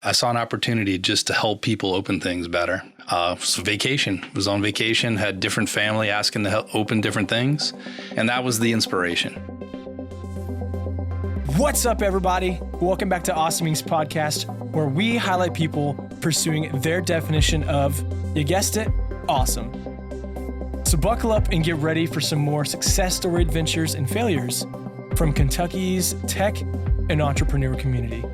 I saw an opportunity just to help people open things better. So was on vacation, had different family asking to help open different things. And that was the inspiration. What's up, everybody? Welcome back to Awesome Inc.'s podcast, where we highlight people pursuing their definition of, you guessed it, awesome. So buckle up and get ready for some more success story adventures and failures from Kentucky's tech and entrepreneur community.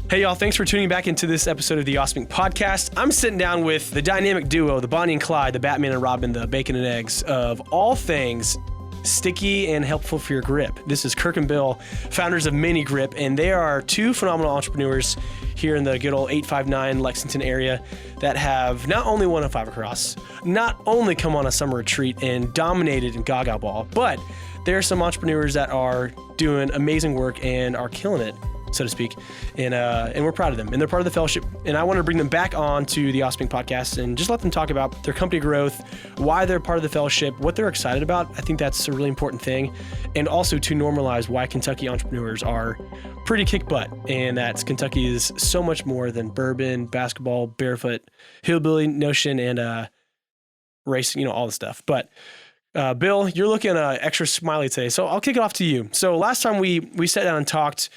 Hey y'all, thanks for tuning back into this episode of the Awesome Inc. podcast. I'm sitting down with the dynamic duo, the Bonnie and Clyde, the Batman and Robin, the bacon and eggs of all things sticky and helpful for your grip. This is Kirk and Bill, founders of MiniGrip, and they are two phenomenal entrepreneurs here in the good old 859 Lexington area that have not only won a 5 across, not only come on a summer retreat and dominated in Gaga Ball, but there are some entrepreneurs that are doing amazing work and are killing it, so to speak, and we're proud of them, and they're part of the fellowship, and I want to bring them back on to the Awesome Inc. podcast and just let them talk about their company growth, why they're part of the fellowship, what they're excited about. I think that's a really important thing, and also to normalize why Kentucky entrepreneurs are pretty kick butt, and that Kentucky is so much more than bourbon, basketball, barefoot, hillbilly notion, and racing, all the stuff. But Bill, you're looking extra smiley today, so I'll kick it off to you. So last time we sat down and talked,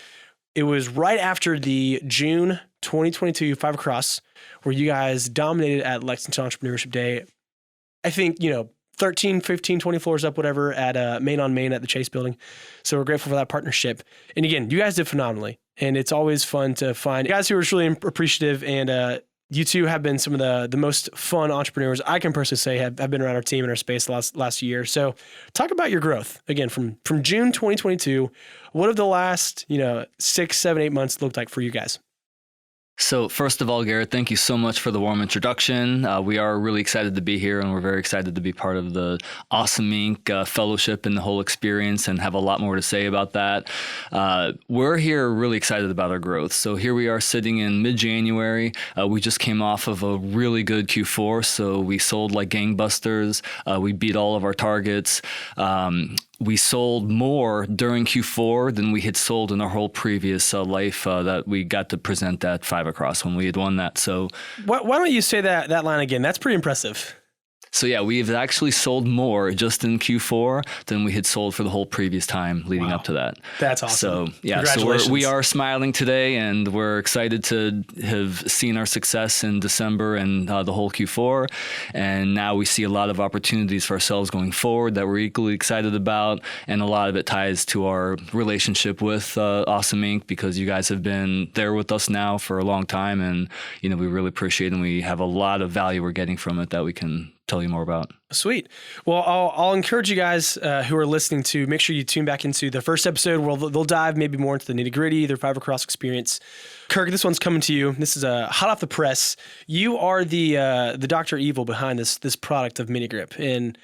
it was right after the June 2022 5 across, where you guys dominated at Lexington Entrepreneurship Day. I think, 13, 15, 20 floors up, whatever, at Main on Main at the Chase building. So we're grateful for that partnership. And again, you guys did phenomenally. And it's always fun to find guys who are really appreciative. And you two have been some of the most fun entrepreneurs I can personally say have been around our team in our space the last year. So talk about your growth again from June 2022. What have the last 6, 7, 8 months looked like for you guys? So first of all, Garrett, thank you so much for the warm introduction. We are really excited to be here, and we're very excited to be part of the Awesome Inc. Fellowship and the whole experience, and have a lot more to say about that. We're here really excited about our growth. So here we are sitting in mid-January. We just came off of a really good Q4, so we sold like gangbusters. We beat all of our targets. We sold more during Q4 than we had sold in our whole previous life that we got to present at 5 across when we had won that. So why don't you say that line again? That's pretty impressive. So yeah, we've actually sold more just in Q4 than we had sold for the whole previous time leading up to that. That's awesome. So yeah, so we are smiling today, and we're excited to have seen our success in December and the whole Q4. And now we see a lot of opportunities for ourselves going forward that we're equally excited about. And a lot of it ties to our relationship with Awesome Inc., because you guys have been there with us now for a long time. And, we really appreciate it. And we have a lot of value we're getting from it that we can tell you more about. Sweet. Well, I'll encourage you guys who are listening to make sure you tune back into the first episode where they'll dive maybe more into the nitty gritty, their 5 across experience. Kirk, this one's coming to you. This is hot off the press. You are the Dr. Evil behind this product of MiniGrip. And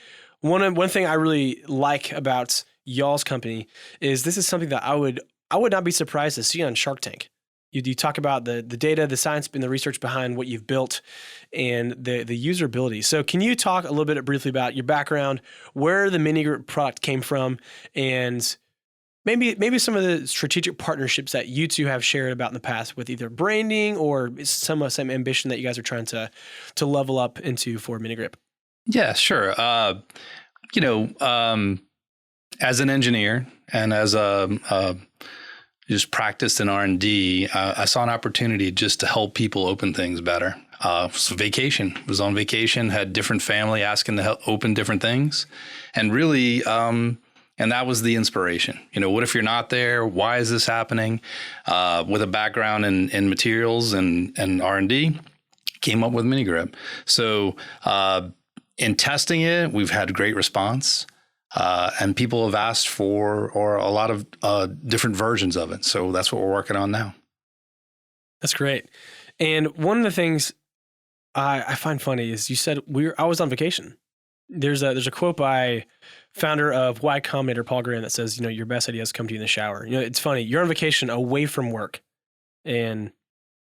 one thing I really like about y'all's company is this is something that I would not be surprised to see on Shark Tank. You talk about the data, the science, and the research behind what you've built and the usability. So can you talk a little bit briefly about your background, where the MiniGrip product came from, and maybe some of the strategic partnerships that you two have shared about in the past with either branding or some ambition that you guys are trying to level up into for MiniGrip? Yeah, sure. As an engineer and as just practiced in R&D, I saw an opportunity just to help people open things better. So was on vacation, had different family asking to help open different things. And really, and that was the inspiration. What if you're not there? Why is this happening? With a background in materials and R&D, came up with MiniGrip. So in testing it, we've had great response. And people have asked for a lot of different versions of it. So that's what we're working on now. That's great. And one of the things I find funny is you said I was on vacation. There's a quote by founder of Y Combinator, Paul Graham, that says, your best ideas come to you in the shower. It's funny. You're on vacation away from work, and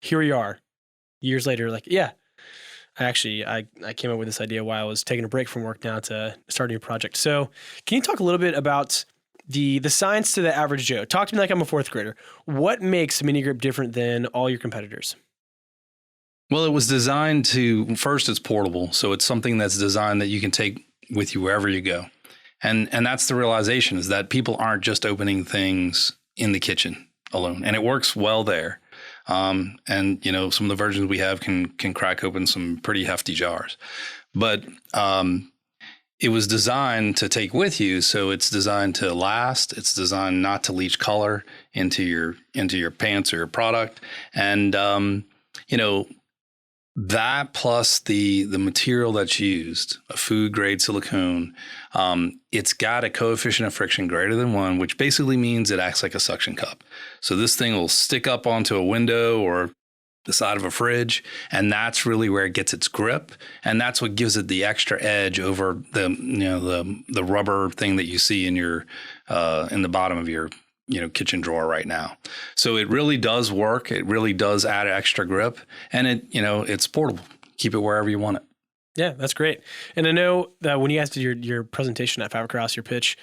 here we are years later. Like, yeah, I came up with this idea while I was taking a break from work now to start a new project. So can you talk a little bit about the science to the average Joe. Talk to me like I'm a fourth grader. What makes MiniGrip different than all your competitors? Well, it was designed to, first, it's portable. So it's something that's designed that you can take with you wherever you go. And that's the realization, is that people aren't just opening things in the kitchen alone. And it works well there. And, some of the versions we have can crack open some pretty hefty jars. But it was designed to take with you. So it's designed to last. It's designed not to leach color into your pants or your product. And, that plus the material that's used, a food grade silicone, it's got a coefficient of friction greater than 1, which basically means it acts like a suction cup. So this thing will stick up onto a window or the side of a fridge, and that's really where it gets its grip, and that's what gives it the extra edge over the rubber thing that you see in your in the bottom of your kitchen drawer right now. So it really does work. It really does add extra grip, and it's portable. Keep it wherever you want it. Yeah, that's great. And I know that when you guys did your presentation at Fibercross, your pitch,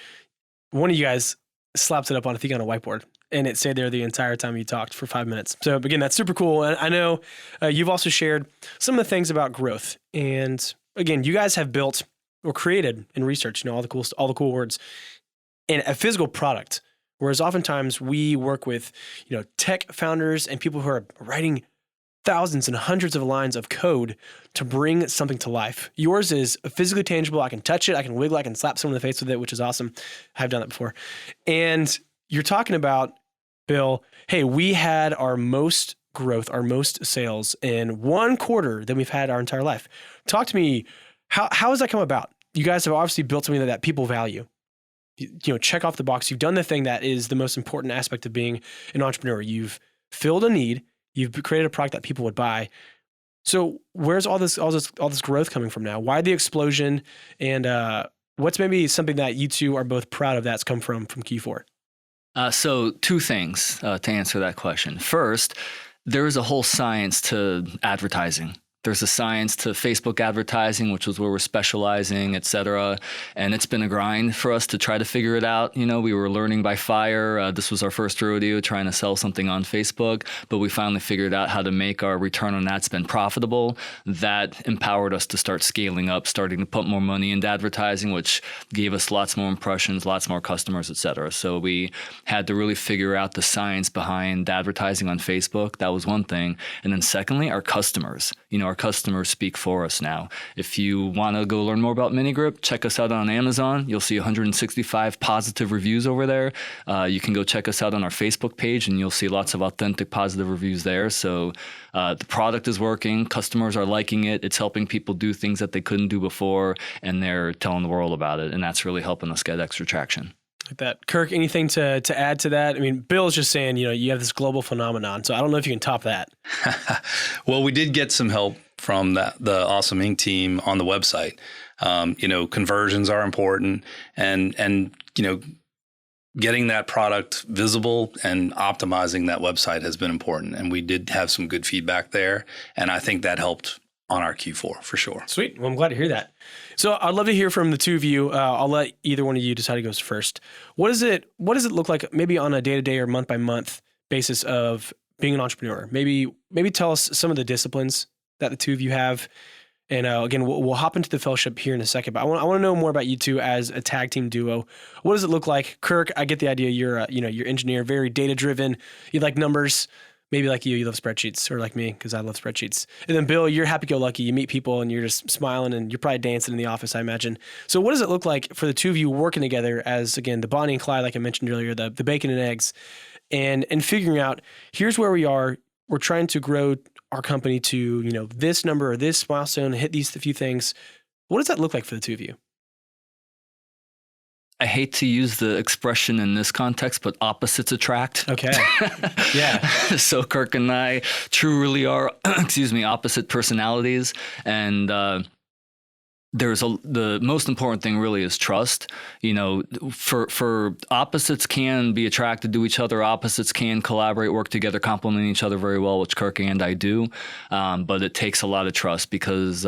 one of you guys slapped it up on a whiteboard, and it stayed there the entire time you talked for 5 minutes. So again, that's super cool. And I know you've also shared some of the things about growth. And again, you guys have built or created and researched, all the cool words, and a physical product. Whereas oftentimes we work with, tech founders and people who are writing thousands and hundreds of lines of code to bring something to life. Yours is physically tangible. I can touch it. I can wiggle. I can slap someone in the face with it, which is awesome. I've done that before. And you're talking about, Bill, hey, we had our most growth, our most sales in 1 quarter than we've had our entire life. Talk to me. How has that come about? You guys have obviously built something that people value. Check off the box. You've done the thing that is the most important aspect of being an entrepreneur. You've filled a need. You've created a product that people would buy. So where's all this growth coming from now? Why the explosion? And what's maybe something that you two are both proud of that's come from Q4? So 2 things to answer that question. First, there is a whole science to advertising. There's a science to Facebook advertising, which is where we're specializing, et cetera. And it's been a grind for us to try to figure it out. We were learning by fire. This was our first rodeo trying to sell something on Facebook, but we finally figured out how to make our return on ad spend profitable. That empowered us to start scaling up, starting to put more money into advertising, which gave us lots more impressions, lots more customers, et cetera. So we had to really figure out the science behind advertising on Facebook. That was one thing. And then secondly, our customers. Our customers speak for us now. If you want to go learn more about MiniGrip, check us out on Amazon. You'll see 165 positive reviews over there. You can go check us out on our Facebook page, and you'll see lots of authentic positive reviews there. So the product is working. Customers are liking it. It's helping people do things that they couldn't do before, and they're telling the world about it. And that's really helping us get extra traction. Like that. Kirk, anything to add to that? I mean, Bill's just saying, you have this global phenomenon, so I don't know if you can top that. Well, we did get some help from the Awesome Inc. team on the website. Conversions are important, and getting that product visible and optimizing that website has been important. And we did have some good feedback there, and I think that helped on our Q4 for sure. Sweet. Well, I'm glad to hear that. So I'd love to hear from the two of you. I'll let either one of you decide who goes first. What does it look like maybe on a day-to-day or month-by-month basis of being an entrepreneur? Maybe tell us some of the disciplines that the two of you have. And again, we'll hop into the fellowship here in a second, but I want to know more about you two as a tag team duo. What does it look like? Kirk, I get the idea. You're you're engineer, very data-driven. You like numbers. Maybe like you love spreadsheets, or like me, because I love spreadsheets. And then Bill, you're happy-go-lucky. You meet people and you're just smiling, and you're probably dancing in the office, I imagine. So what does it look like for the two of you working together as, again, the Bonnie and Clyde, like I mentioned earlier, the bacon and eggs, and figuring out, here's where we are. We're trying to grow our company to, this number or this milestone, hit these few things. What does that look like for the two of you? I hate to use the expression in this context, but opposites attract. Okay. Yeah. So Kirk and I truly are, opposite personalities. And the most important thing really is trust. For opposites can be attracted to each other. Opposites can collaborate, work together, complement each other very well, which Kirk and I do. But it takes a lot of trust because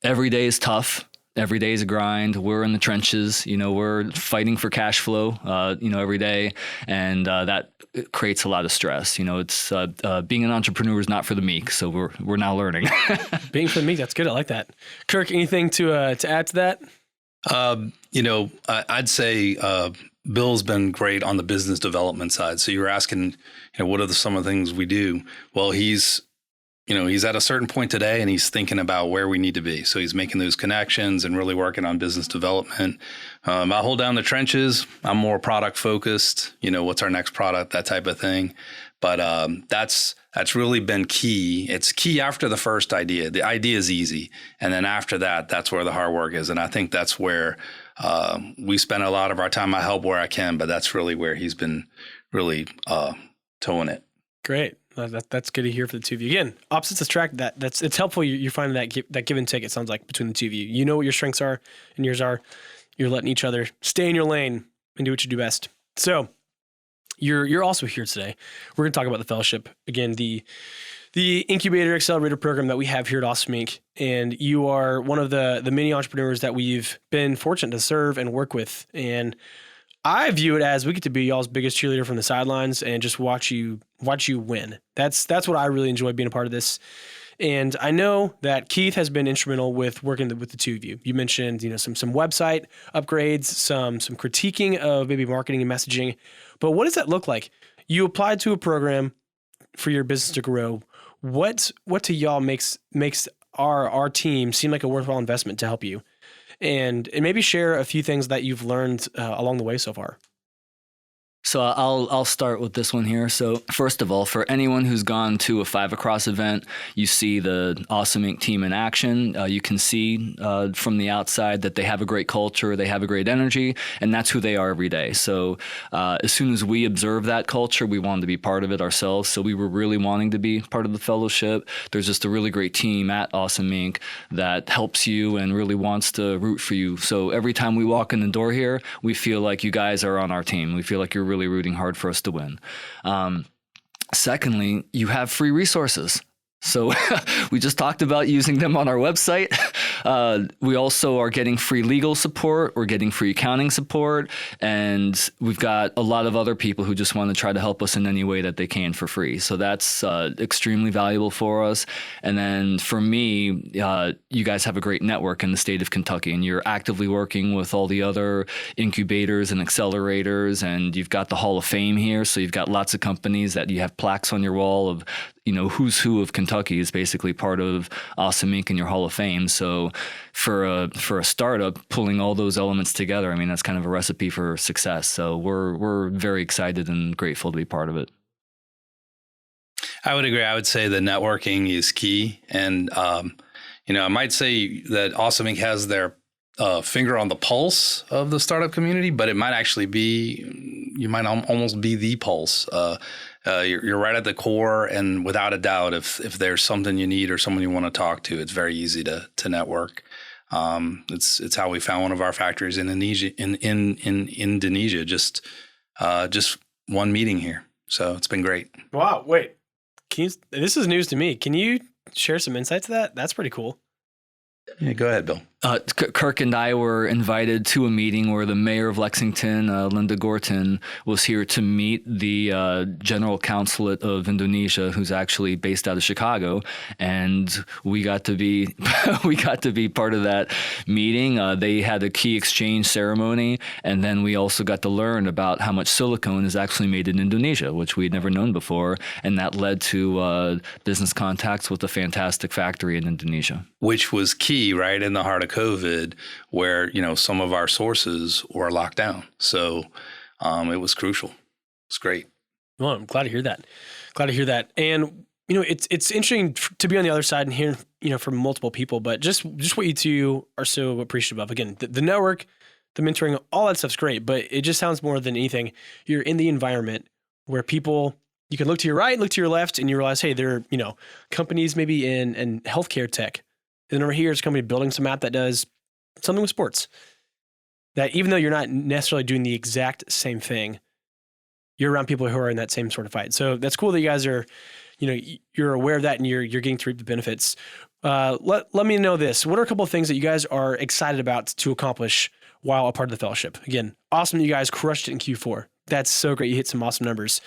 every day is tough. every day is a grind. We're in the trenches, we're fighting for cash flow, every day. And that creates a lot of stress. It's being an entrepreneur is not for the meek. So we're now learning. Being for the meek, that's good. I like that. Kirk, anything to add to that? I'd say Bill's been great on the business development side. So you were asking, what are some of the things we do? Well, he's at a certain point today and he's thinking about where we need to be. So he's making those connections and really working on business development. I hold down the trenches. I'm more product focused, what's our next product, that type of thing. But that's really been key. It's key after the first idea. The idea is easy. And then after that, that's where the hard work is. And I think that's where we spend a lot of our time. I help where I can, but that's really where he's been really towing it. Great. That's good to hear for the two of you. Again, opposites attract. It's helpful. You're finding that give and take. It sounds like between the two of you. You know what your strengths are and yours are. You're letting each other stay in your lane and do what you do best. So you're also here today. We're going to talk about the fellowship again, the incubator accelerator program that we have here at Awesome Inc. And you are one of the many entrepreneurs that we've been fortunate to serve and work with. And I view it as we get to be y'all's biggest cheerleader from the sidelines and just watch you win. That's what I really enjoy being a part of this. And I know that Keith has been instrumental with working with the two of you. You mentioned, some website upgrades, some critiquing of maybe marketing and messaging. But what does that look like? You applied to a program for your business to grow. What to y'all makes our team seem like a worthwhile investment to help you? And maybe share a few things that you've learned along the way so far. So I'll start with this one here. So first of all, for anyone who's gone to a 5 Across event, you see the Awesome Inc. team in action. You can see from the outside that they have a great culture, they have a great energy, and that's who they are every day. So as soon as we observe that culture, we wanted to be part of it ourselves. So we were really wanting to be part of the fellowship. There's just a really great team at Awesome Inc. that helps you and really wants to root for you. So every time we walk in the door here, we feel like you guys are on our team. We feel like you're really rooting hard for us to win. Secondly, you have free resources. So we just talked about using them on our website. We also are getting free legal support. We're getting free accounting support. And we've got a lot of other people who just want to try to help us in any way that they can for free. So that's extremely valuable for us. And then for me, you guys have a great network in the state of Kentucky, and you're actively working with all the other incubators and accelerators. And you've got the Hall of Fame here. So you've got lots of companies that you have plaques on your wall of who's who of Kentucky is basically part of Awesome Inc. in your Hall of Fame. So for a startup, pulling all those elements together, I mean, that's kind of a recipe for success. So we're very excited and grateful to be part of it. I would agree. I would say the networking is key. And, I might say that Awesome Inc. has their finger on the pulse of the startup community, but it might actually be, you might almost be the pulse. You're right at the core, and without a doubt, if there's something you need or someone you want to talk to, it's very easy to network. It's how we found one of our factories in Indonesia. Just one meeting here, so it's been great. Wow! Wait, this is news to me. Can you share some insight to that? That's pretty cool. Yeah, go ahead, Bill. Kirk and I were invited to a meeting where the mayor of Lexington, Linda Gorton, was here to meet the general consulate of Indonesia, who's actually based out of Chicago, and we got to be part of that meeting. They had a key exchange ceremony, and then we also got to learn about how much silicone is actually made in Indonesia, which we'd never known before, and that led to business contacts with a fantastic factory in Indonesia, which was key, right in the heart of COVID, where some of our sources were locked down. So it was crucial. It's great. Well, I'm glad to hear that. And it's interesting to be on the other side and hear from multiple people. But just what you two are so appreciative of. Again, the network, the mentoring, all that stuff's great. But it just sounds more than anything, you're in the environment where people, you can look to your right, look to your left, and you realize, hey, there are companies maybe in healthcare tech. And over here is a company building some app that does something with sports. That even though you're not necessarily doing the exact same thing, you're around people who are in that same sort of fight. So that's cool that you guys are you're aware of that and you're getting to reap the benefits. Let me know this. What are a couple of things that you guys are excited about to accomplish while a part of the fellowship? Again, awesome that you guys crushed it in Q4. That's so great. You hit some awesome numbers.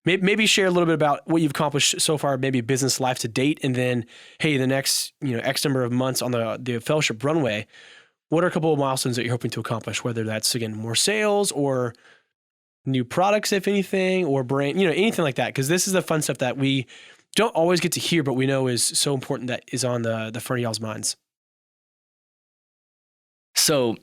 Maybe share a little bit about what you've accomplished so far, maybe business life to date, and then, hey, the next X number of months on the fellowship runway, what are a couple of milestones that you're hoping to accomplish, whether that's, again, more sales or new products, if anything, or brand, anything like that, because this is the fun stuff that we don't always get to hear, but we know is so important, that is on the front of y'all's minds. So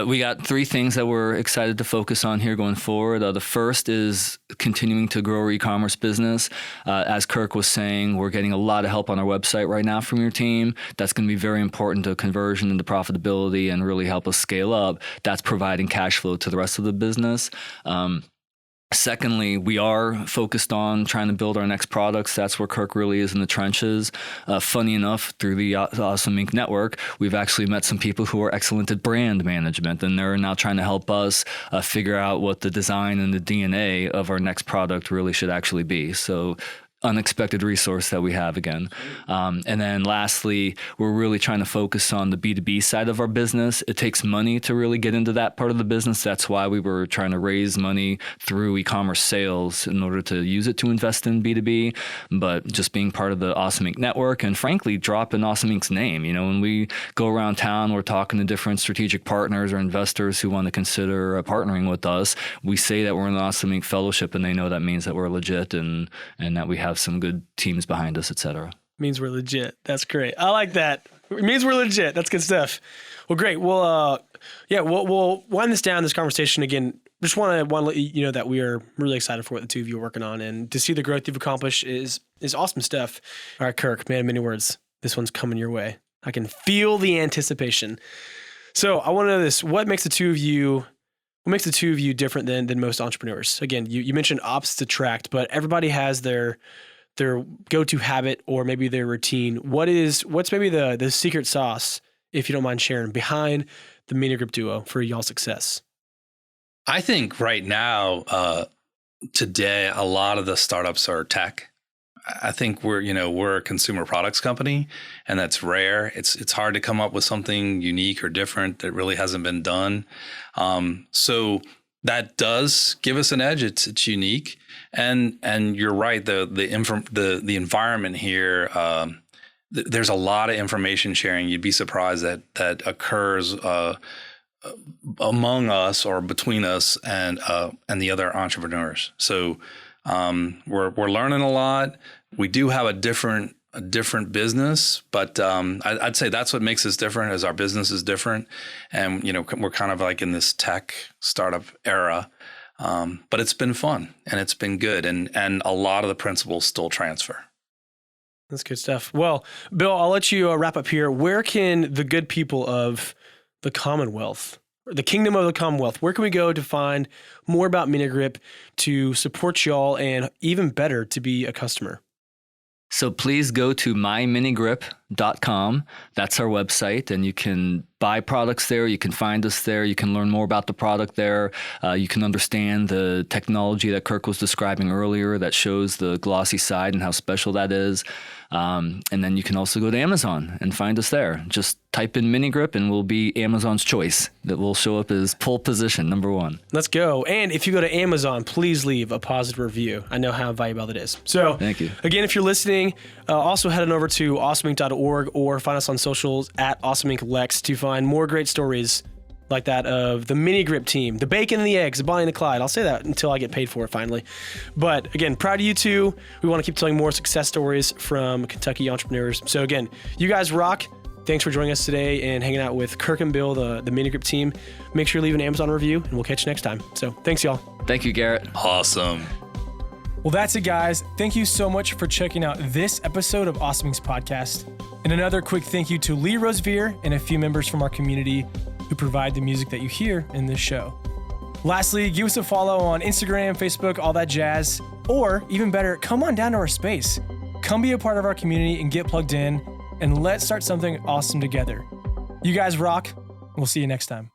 we got 3 things that we're excited to focus on here going forward. The first is continuing to grow our e-commerce business. As Kirk was saying, we're getting a lot of help on our website right now from your team. That's going to be very important to conversion and to profitability and really help us scale up. That's providing cash flow to the rest of the business. Secondly, we are focused on trying to build our next products. That's where Kirk really is in the trenches. Funny enough, through the Awesome Inc. network, we've actually met some people who are excellent at brand management, and they're now trying to help us figure out what the design and the DNA of our next product really should actually be. So unexpected resource that we have again. And then lastly, we're really trying to focus on the B2B side of our business. It takes money to really get into that part of the business. That's why we were trying to raise money through e-commerce sales in order to use it to invest in B2B. But just being part of the Awesome Inc. network and frankly, drop in Awesome Inc.'s name. When we go around town, we're talking to different strategic partners or investors who want to consider partnering with us. We say that we're in the Awesome Inc. fellowship, and they know that means that we're legit and that we have some good teams behind us, et cetera. Means we're legit. That's great. I like that. It means we're legit. That's good stuff. Well, great. Well, we'll wind this down, this conversation again. Just want to let you know that we are really excited for what the two of you are working on, and to see the growth you've accomplished is awesome stuff. All right, Kirk, man, many words. This one's coming your way. I can feel the anticipation. So I want to know this. What makes the two of you different than most entrepreneurs? Again, you mentioned opposites attract, but everybody has their go-to habit or maybe their routine. What's maybe the secret sauce, if you don't mind sharing, behind the MiniGrip duo for y'all's success? I think right now, today, a lot of the startups are tech. I think we're a consumer products company, and that's rare. It's hard to come up with something unique or different that really hasn't been done. So that does give us an edge. It's unique, and you're right. The environment here. There's a lot of information sharing. You'd be surprised that occurs among us or between us and the other entrepreneurs. So we're learning a lot. We do have a different business, but I'd say that's what makes us different. Is our business is different, and we're kind of like in this tech startup era. But it's been fun and it's been good, and a lot of the principles still transfer. That's good stuff. Well, Bill, I'll let you wrap up here. Where can the good people of the Commonwealth, the Kingdom of the Commonwealth, where can we go to find more about MiniGrip, to support y'all, and even better, to be a customer? So please go to myminigrip.com. That's our website, and you can buy products there. You can find us there. You can learn more about the product there. You can understand the technology that Kirk was describing earlier that shows the glossy side and how special that is. And then you can also go to Amazon and find us there. Just type in MiniGrip and we'll be Amazon's choice. That will show up as pole position #1. Let's go. And if you go to Amazon, please leave a positive review. I know how valuable it is. So thank you. Again, if you're listening, also head on over to awesomeinc.org or find us on socials at awesomeinclex to find more great stories like that of the MiniGrip team, the bacon and the eggs, the Bonnie and the Clyde. I'll say that until I get paid for it finally. But again, proud of you two. We want to keep telling more success stories from Kentucky entrepreneurs. So again, you guys rock. Thanks for joining us today and hanging out with Kirk and Bill, the MiniGrip team. Make sure you leave an Amazon review, and we'll catch you next time. So thanks, y'all. Thank you, Garrett. Awesome. Well, that's it, guys. Thank you so much for checking out this episode of Awesome Inc.'s podcast. And another quick thank you to Lee Rosevear and a few members from our community who provide the music that you hear in this show. Lastly, give us a follow on Instagram, Facebook, all that jazz. Or even better, come on down to our space. Come be a part of our community and get plugged in, and let's start something awesome together. You guys rock. We'll see you next time.